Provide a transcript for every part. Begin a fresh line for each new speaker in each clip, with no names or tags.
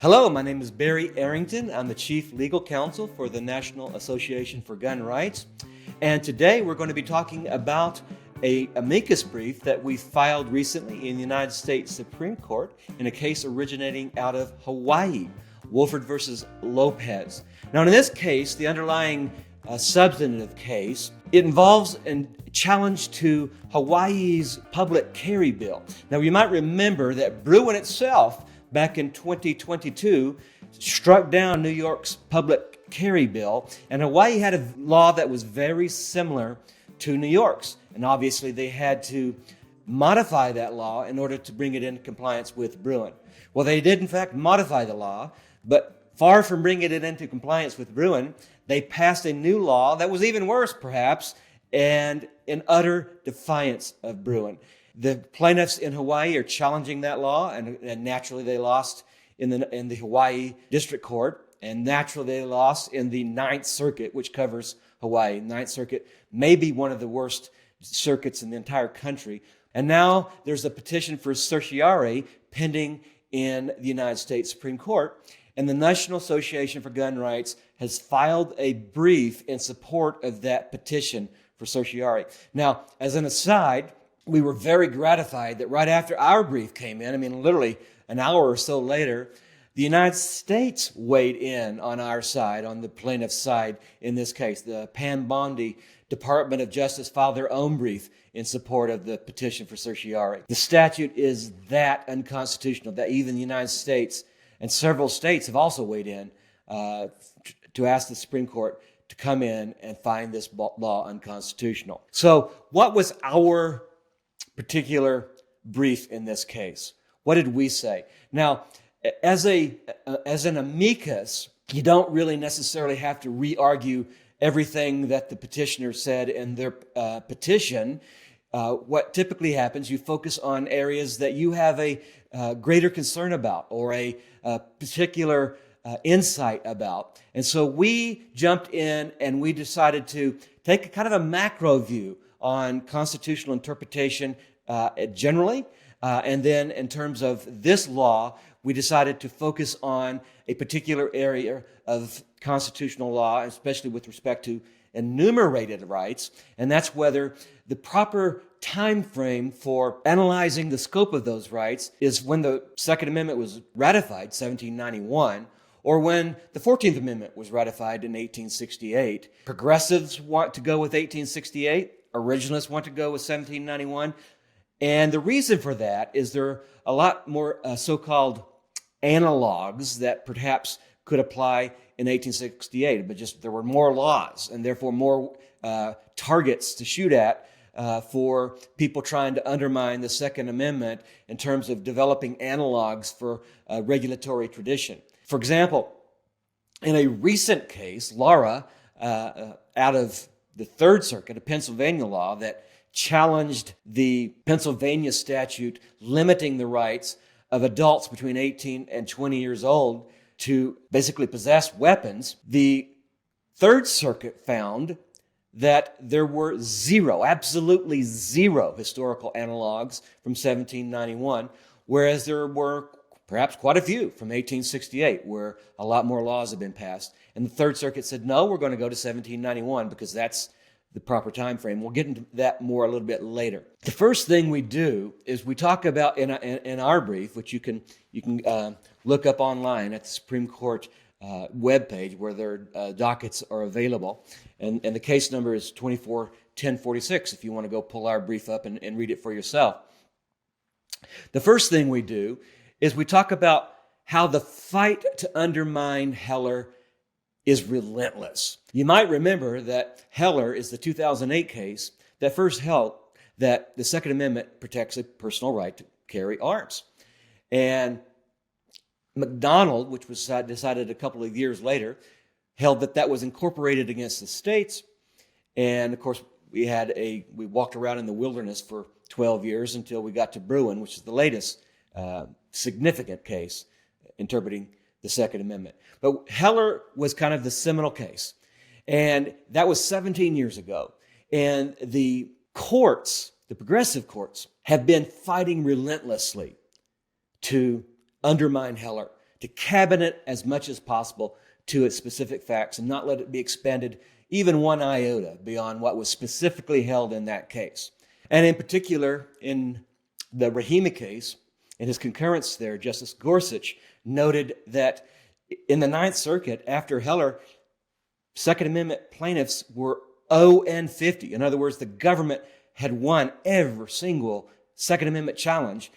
Hello, my name is Barry Arrington. I'm the Chief Legal Counsel for the National Association for Gun Rights. And today we're going to be talking about an amicus brief that we filed recently in the United States Supreme Court in a case originating out of Hawaii, Wolford versus Lopez. Now, in this case, the underlying substantive case, it involves a challenge to Hawaii's public carry bill. Now, you might remember that Bruin itself back in 2022, struck down New York's public carry bill, and Hawaii had a law that was very similar to New York's. And obviously they had to modify that law in order to bring it into compliance with Bruin. Well, they did in fact modify the law, but far from bringing it into compliance with Bruin, they passed a new law that was even worse perhaps, and in utter defiance of Bruin. The plaintiffs in Hawaii are challenging that law, and naturally they lost in the Hawaii District Court, and naturally they lost in the Ninth Circuit, which covers Hawaii. Ninth Circuit may be one of the worst circuits in the entire country. And now there's a petition for certiorari pending in the United States Supreme Court, and the National Association for Gun Rights has filed a brief in support of that petition for certiorari. Now, as an aside, we were very gratified that right after our brief came in, literally an hour or so later, the United States weighed in on our side, on the plaintiff's side in this case. The Pam Bondi Department of Justice filed their own brief in support of the petition for certiorari. The statute is that unconstitutional that even the United States and several states have also weighed in to ask the Supreme Court to come in and find this law unconstitutional. So what was our particular brief in this case? What did we say? Now, as an amicus, you don't really necessarily have to re-argue everything that the petitioner said in their petition. What typically happens, you focus on areas that you have a greater concern about or a particular insight about. And so we jumped in and we decided to take a kind of a macro view on constitutional interpretation generally. And then in terms of this law, we decided to focus on a particular area of constitutional law, especially with respect to enumerated rights. And that's whether the proper time frame for analyzing the scope of those rights is when the Second Amendment was ratified, 1791, or when the 14th Amendment was ratified in 1868. Progressives want to go with 1868. Originalists want to go with 1791. And the reason for that is there are a lot more so-called analogs that perhaps could apply in 1868, but just there were more laws and therefore more targets to shoot at for people trying to undermine the Second Amendment in terms of developing analogs for regulatory tradition. For example, in a recent case, Laura, out of the Third Circuit, a Pennsylvania law that challenged the Pennsylvania statute limiting the rights of adults between 18 and 20 years old to basically possess weapons, the Third Circuit found that there were absolutely zero historical analogs from 1791, whereas there were perhaps quite a few from 1868, where a lot more laws have been passed. And the Third Circuit said, no, we're going to go to 1791 because that's the proper time frame. We'll get into that more a little bit later. The first thing we do is we talk about in our brief, which you can look up online at the Supreme Court webpage where their dockets are available. And the case number is 24-1046 if you want to go pull our brief up and read it for yourself. The first thing we do is we talk about how the fight to undermine Heller is relentless. You might remember that Heller is the 2008 case that first held that the Second Amendment protects a personal right to carry arms. And McDonald, which was decided a couple of years later, held that that was incorporated against the states. And of course, we walked around in the wilderness for 12 years until we got to Bruin, which is the latest significant case interpreting the Second Amendment. But Heller was kind of the seminal case. And that was 17 years ago. And the courts, the progressive courts, have been fighting relentlessly to undermine Heller, to cabin it as much as possible to its specific facts and not let it be expanded even one iota beyond what was specifically held in that case. And in particular, in the Rahimi case, in his concurrence there, Justice Gorsuch noted that in the Ninth Circuit, after Heller, Second Amendment plaintiffs were 0-50. In other words, the government had won every single Second Amendment challenge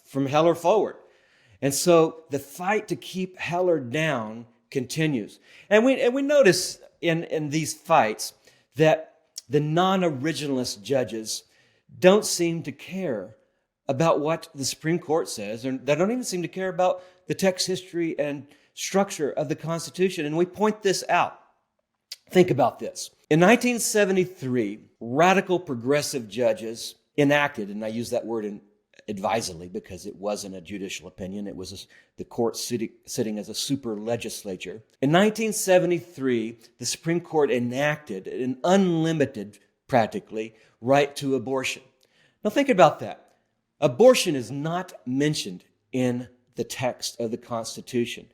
from Heller forward. And so the fight to keep Heller down continues. And we notice in these fights that the non-originalist judges don't seem to care about what the Supreme Court says, or they don't even seem to care about the text, history, and structure of the Constitution. And we point this out. Think about this. In 1973, radical progressive judges enacted, and I use that word advisedly because it wasn't a judicial opinion, it was the court sitting as a super legislature. In 1973, the Supreme Court enacted an unlimited, practically, right to abortion. Now think about that. Abortion is not mentioned in the text of the Constitution.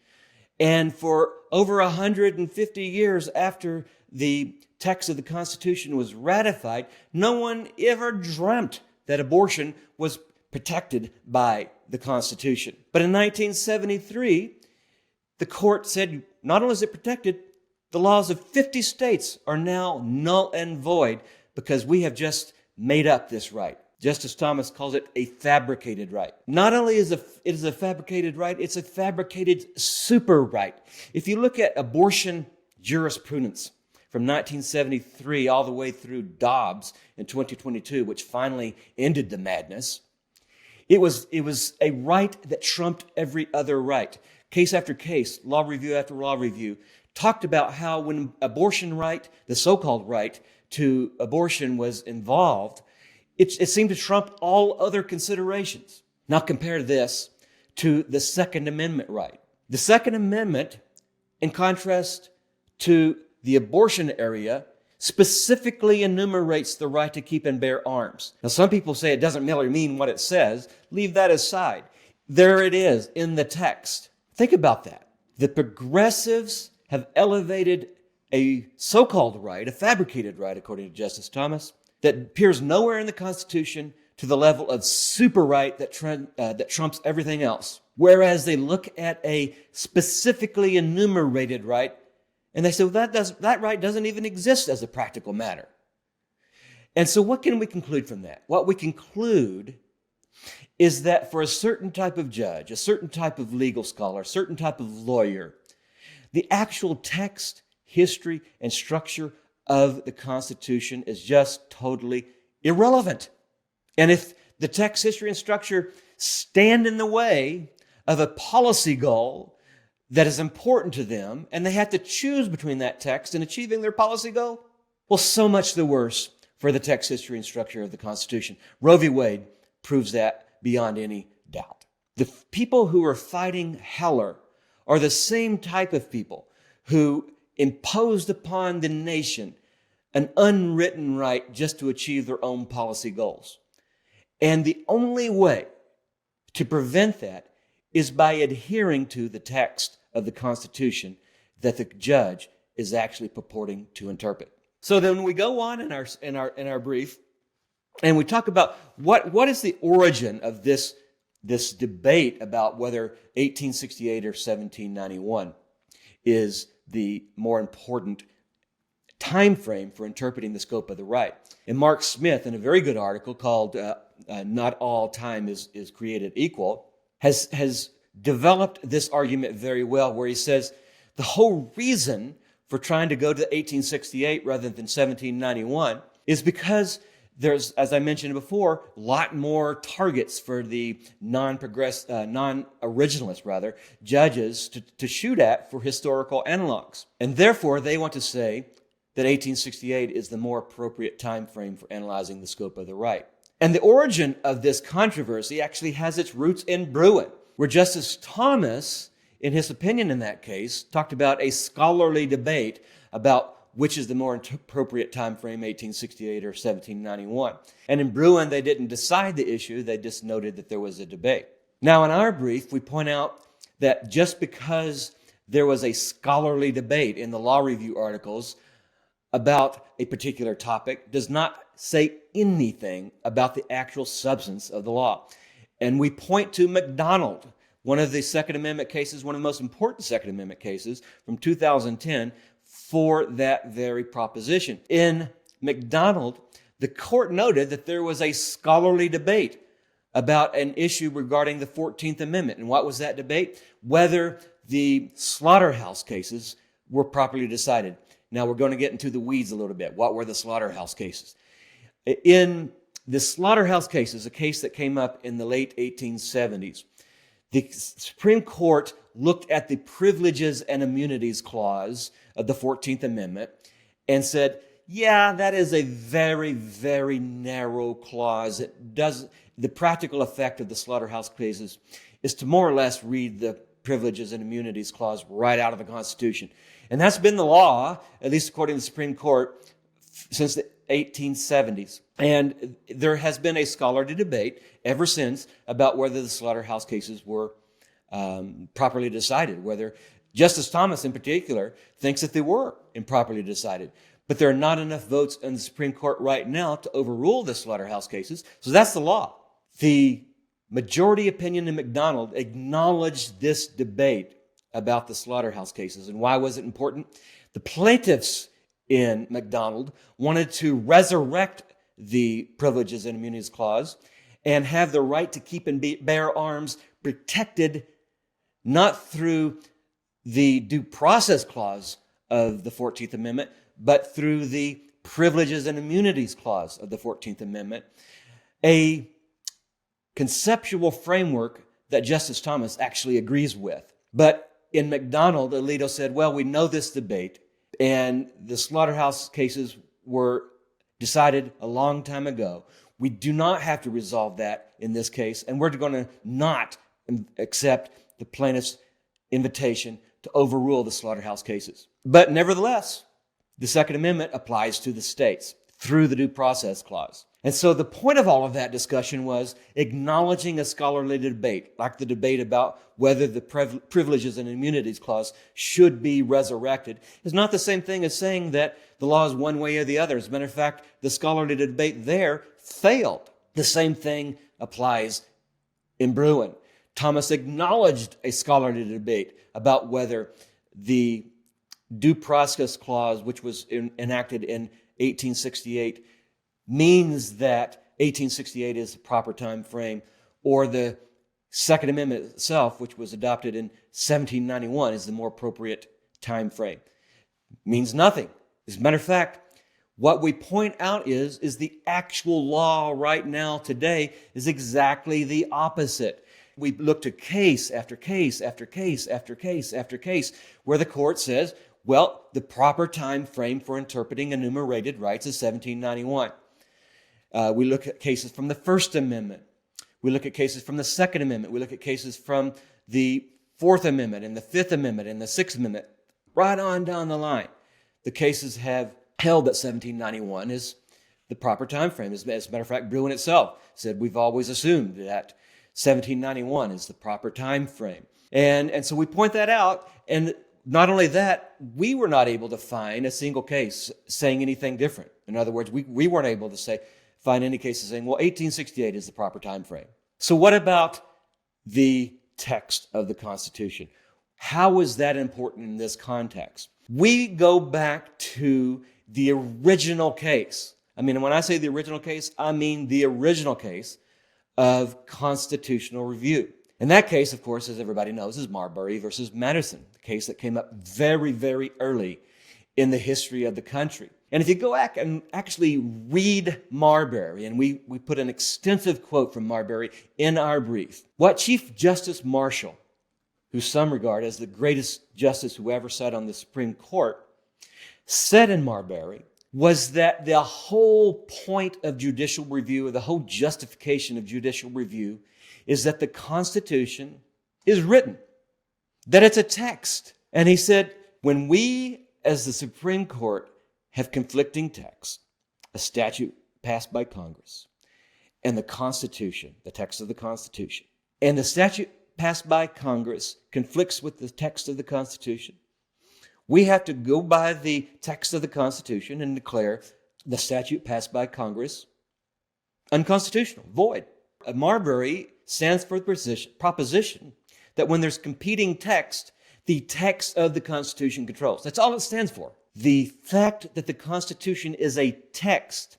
And for over 150 years after the text of the Constitution was ratified, no one ever dreamt that abortion was protected by the Constitution. But in 1973, the court said not only is it protected, the laws of 50 states are now null and void because we have just made up this right. Justice Thomas calls it a fabricated right. Not only is it a fabricated right, it's a fabricated super right. If you look at abortion jurisprudence from 1973 all the way through Dobbs in 2022, which finally ended the madness, it was a right that trumped every other right. Case after case, law review after law review, talked about how when abortion right, the so-called right to abortion was involved, it seemed to trump all other considerations. Now compare this to the Second Amendment right. The Second Amendment, in contrast to the abortion area, specifically enumerates the right to keep and bear arms. Now some people say it doesn't really mean what it says. Leave that aside. There it is in the text. Think about that. The progressives have elevated a so-called right, a fabricated right, according to Justice Thomas, that appears nowhere in the Constitution to the level of super right that trumps everything else. Whereas they look at a specifically enumerated right and they say, well, that right doesn't even exist as a practical matter. And so what can we conclude from that? What we conclude is that for a certain type of judge, a certain type of legal scholar, a certain type of lawyer, the actual text, history, and structure of the Constitution is just totally irrelevant. And if the text, history, and structure stand in the way of a policy goal that is important to them, and they have to choose between that text and achieving their policy goal, well, so much the worse for the text, history, and structure of the Constitution. Roe v. Wade proves that beyond any doubt. The people who are fighting Heller are the same type of people who imposed upon the nation an unwritten right just to achieve their own policy goals. And the only way to prevent that is by adhering to the text of the Constitution that the judge is actually purporting to interpret. So then we go on in our brief, and we talk about what is the origin of this debate about whether 1868 or 1791 is the more important time frame for interpreting the scope of the right. And Mark Smith, in a very good article called Not All Time is Created Equal, has developed this argument very well, where he says the whole reason for trying to go to 1868 rather than 1791 is because there's, as I mentioned before, a lot more targets for the non-originalist judges to shoot at for historical analogs. And therefore, they want to say that 1868 is the more appropriate time frame for analyzing the scope of the right. And the origin of this controversy actually has its roots in Bruin, where Justice Thomas, in his opinion in that case, talked about a scholarly debate about which is the more appropriate time frame, 1868 or 1791. And in Bruin, they didn't decide the issue. They just noted that there was a debate. Now, in our brief, we point out that just because there was a scholarly debate in the law review articles about a particular topic does not say anything about the actual substance of the law. And we point to McDonald, one of the Second Amendment cases, one of the most important Second Amendment cases from 2010, for that very proposition. In McDonald, the court noted that there was a scholarly debate about an issue regarding the 14th Amendment. And what was that debate? Whether the Slaughterhouse cases were properly decided. Now we're going to get into the weeds a little bit. What were the Slaughterhouse cases? In the Slaughterhouse cases, a case that came up in the late 1870s, the Supreme Court looked at the Privileges and Immunities Clause of the 14th Amendment and said, yeah, that is a very, very narrow clause. The practical effect of the Slaughterhouse cases is to more or less read the Privileges and Immunities Clause right out of the Constitution. And that's been the law, at least according to the Supreme Court, since the 1870s. And there has been a scholarly debate ever since about whether the Slaughterhouse cases were properly decided, whether Justice Thomas in particular thinks that they were improperly decided. But there are not enough votes in the Supreme Court right now to overrule the Slaughterhouse cases. So that's the law. The majority opinion in McDonald acknowledged this debate about the Slaughterhouse cases. And why was it important? The plaintiffs in McDonald wanted to resurrect the Privileges and Immunities Clause and have the right to keep and bear arms protected not through the Due Process Clause of the 14th Amendment, but through the Privileges and Immunities Clause of the 14th Amendment, a conceptual framework that Justice Thomas actually agrees with. But in McDonald, Alito said, well, we know this debate, and the Slaughterhouse cases were decided a long time ago. We do not have to resolve that in this case, and we're going to not accept the plaintiff's invitation to overrule the Slaughterhouse cases. But nevertheless, the Second Amendment applies to the states through the Due Process Clause. And so the point of all of that discussion was acknowledging a scholarly debate, like the debate about whether the Privileges and Immunities Clause should be resurrected. It's not the same thing as saying that the law is one way or the other. As a matter of fact, the scholarly debate there failed. The same thing applies in Bruin. Thomas acknowledged a scholarly debate about whether the Due Process Clause, which was enacted in 1868, means that 1868 is the proper time frame, or the Second Amendment itself, which was adopted in 1791, is the more appropriate time frame. Means nothing. As a matter of fact, what we point out is the actual law right now today is exactly the opposite. We looked at case after case after case after case after case where the court says, well, the proper time frame for interpreting enumerated rights is 1791. We look at cases from the First Amendment. We look at cases from the Second Amendment. We look at cases from the Fourth Amendment and the Fifth Amendment and the Sixth Amendment. Right on down the line, the cases have held that 1791 is the proper time frame. As a matter of fact, Bruin itself said we've always assumed that 1791 is the proper time frame. And so we point that out, and not only that, we were not able to find a single case saying anything different. In other words, we weren't able to find any cases saying, well, 1868 is the proper time frame. So what about the text of the Constitution? How is that important in this context? We go back to the original case. I mean, when I say the original case, I mean the original case of constitutional review. And that case, of course, as everybody knows, is Marbury versus Madison, the case that came up very, very early in the history of the country. And if you go back and actually read Marbury, and we put an extensive quote from Marbury in our brief, what Chief Justice Marshall, who some regard as the greatest justice who ever sat on the Supreme Court, said in Marbury was that the whole point of judicial review, the whole justification of judicial review, is that the Constitution is written, that it's a text. And he said, when we, as the Supreme Court, have conflicting texts, a statute passed by Congress, and the Constitution, the text of the Constitution, and the statute passed by Congress conflicts with the text of the Constitution, we have to go by the text of the Constitution and declare the statute passed by Congress unconstitutional, void. Marbury stands for the proposition that when there's competing text, the text of the Constitution controls. That's all it stands for. The fact that the Constitution is a text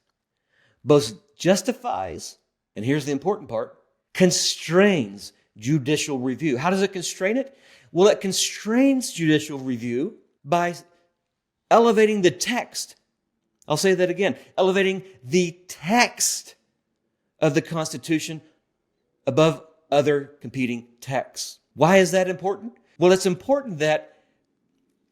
both justifies, and here's the important part, constrains judicial review. How does it constrain it? Well, it constrains judicial review by elevating the text. I'll say that again. Elevating the text of the Constitution above other competing texts. Why is that important? Well, it's important that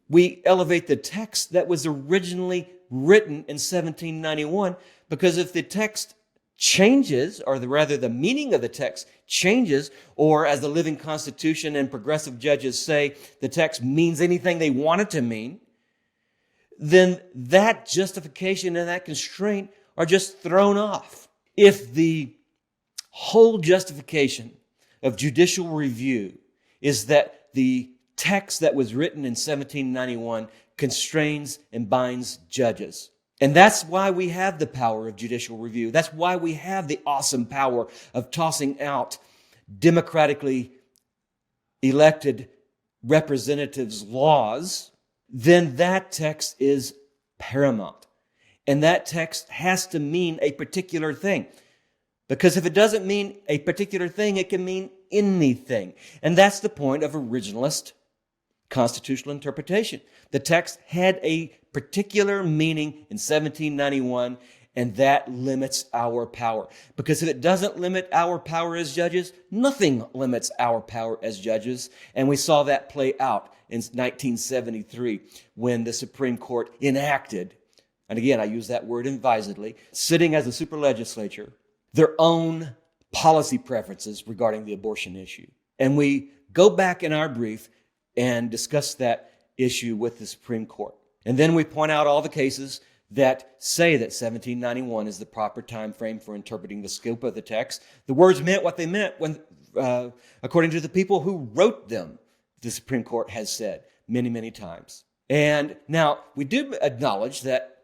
we elevate the text that was originally written in 1791, because if the text changes, or rather the meaning of the text changes, or as the Living Constitution and progressive judges say, the text means anything they want it to mean, then that justification and that constraint are just thrown off. If the whole justification of judicial review is that the text that was written in 1791 constrains and binds judges. And that's why we have the power of judicial review. That's why we have the awesome power of tossing out democratically elected representatives' laws. Then that text is paramount. And that text has to mean a particular thing. Because if it doesn't mean a particular thing, it can mean anything. And that's the point of originalist constitutional interpretation. The text had a particular meaning in 1791, and that limits our power. Because if it doesn't limit our power as judges, nothing limits our power as judges. And we saw that play out in 1973 when the Supreme Court enacted, and again, I use that word advisedly, sitting as a super legislature, their own policy preferences regarding the abortion issue. And we go back in our brief and discuss that issue with the Supreme Court. And then we point out all the cases that say that 1791 is the proper time frame for interpreting the scope of the text. The words meant what they meant when, according to the people who wrote them, the Supreme Court has said many, many times. And now we do acknowledge that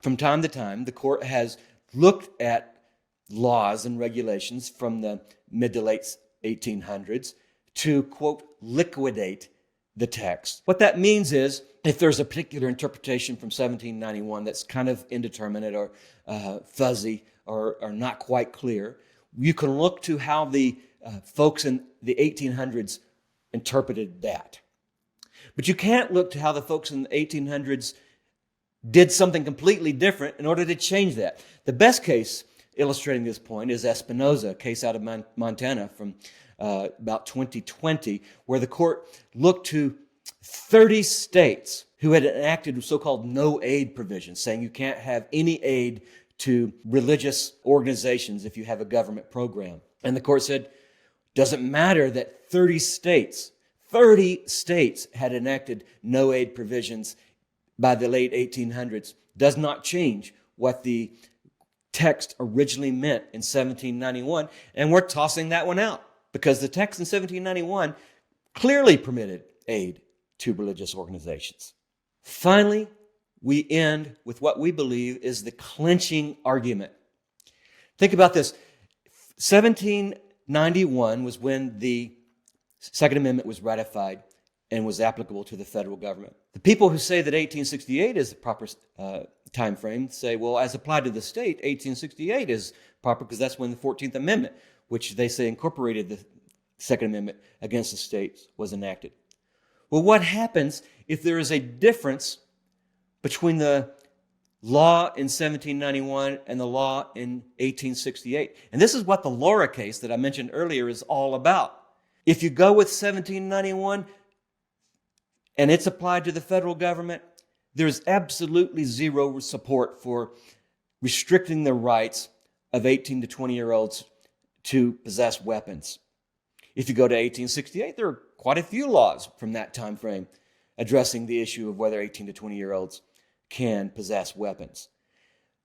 from time to time, the court has looked at laws and regulations from the mid to late 1800s to, quote, liquidate the text. What that means is, if there's a particular interpretation from 1791 that's kind of indeterminate or fuzzy or not quite clear, you can look to how the folks in the 1800s interpreted that. But you can't look to how the folks in the 1800s did something completely different in order to change that. The best case illustrating this point is Espinoza, a case out of Montana from about 2020, where the court looked to 30 states who had enacted so-called no aid provisions, saying you can't have any aid to religious organizations if you have a government program. And the court said, doesn't matter that 30 states had enacted no aid provisions by the late 1800s, does not change what the text originally meant in 1791, and we're tossing that one out because the text in 1791 clearly permitted aid to religious organizations. Finally, we end with what we believe is the clinching argument. Think about this. 1791 was when the Second Amendment was ratified and was applicable to the federal government. The people who say that 1868 is the proper time frame say, well, as applied to the state, 1868 is proper because that's when the 14th Amendment, which they say incorporated the Second Amendment against the states, was enacted. Well, what happens if there is a difference between the law in 1791 and the law in 1868? And this is what the Laura case that I mentioned earlier is all about. If you go with 1791 and it's applied to the federal government, there's absolutely zero support for restricting the rights of 18 to 20-year-olds to possess weapons. If you go to 1868, there are quite a few laws from that time frame addressing the issue of whether 18 to 20-year-olds can possess weapons.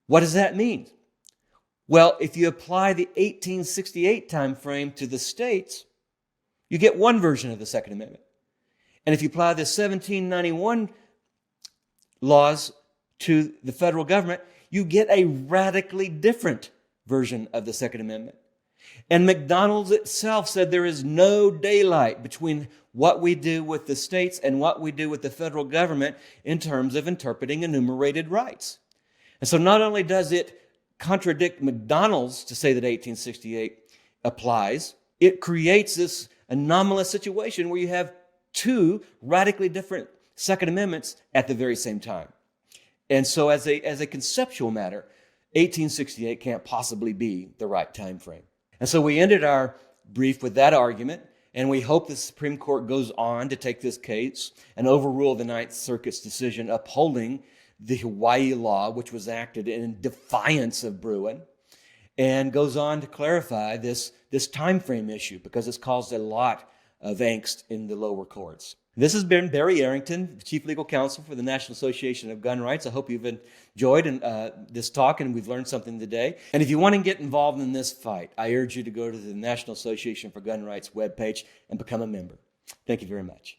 What does that mean? Well, if you apply the 1868 time frame to the states, you get one version of the Second Amendment. And if you apply the 1791 laws to the federal government, you get a radically different version of the Second Amendment. And McDonald's itself said there is no daylight between what we do with the states and what we do with the federal government in terms of interpreting enumerated rights. And so not only does it contradict McDonald's to say that 1868 applies, it creates this anomalous situation where you have two radically different Second Amendments at the very same time. And so as a conceptual matter, 1868 can't possibly be the right time frame. And so we ended our brief with that argument, and we hope the Supreme Court goes on to take this case and overrule the Ninth Circuit's decision upholding the Hawaii law, which was acted in defiance of Bruin, and goes on to clarify this time frame issue because it's caused a lot of angst in the lower courts. This has been Barry Arrington, the Chief Legal Counsel for the National Association of Gun Rights. I hope you've enjoyed this talk and we've learned something today. And if you want to get involved in this fight, I urge you to go to the National Association for Gun Rights webpage and become a member. Thank you very much.